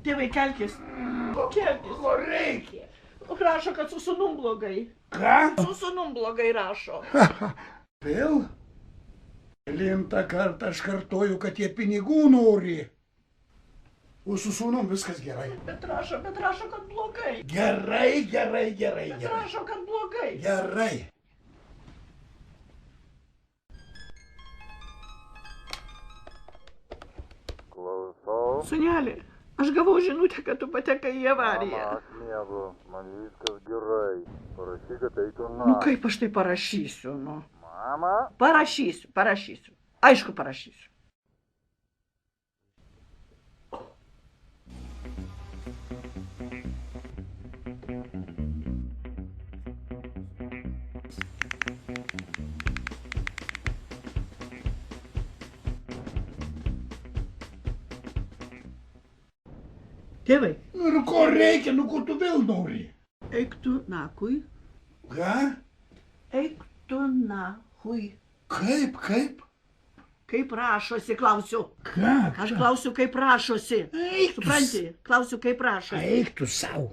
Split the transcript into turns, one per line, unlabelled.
Tėvai, kelkis. Kelkis.
Ko reikia?
Rašo, kad su sūnum blogai.
Ką?
Su sūnum blogai rašo.
Vėl? Kelintą kartą aš kartoju, kad jie pinigų nori. O su sūnum viskas gerai.
Bet rašo, kad blogai.
Gerai.
Bet rašo, kad blogai.
Gerai.
Klausau.
Sūneli, aš gavau žinutę, kad tu patekai į avariją.
Mama, aš miegu, man viskas gerai. Parašyk, kad eitų
Nu
naktį.
kaip aš tai parašysiu, nu?
Mama?
Parašysiu. Aišku, parašysiu. Tėvai,
Ir ko reikia, nu ko tu vėl nori?
eik tu nakui.
Ką?
Eik tu nahui.
Kaip?
Kaip rašosi, klausiu.
Ką?
Aš klausiu, kaip rašosi.
Eik tu.
Supranti? Klausiu, kaip rašosi.
Eik tu savo.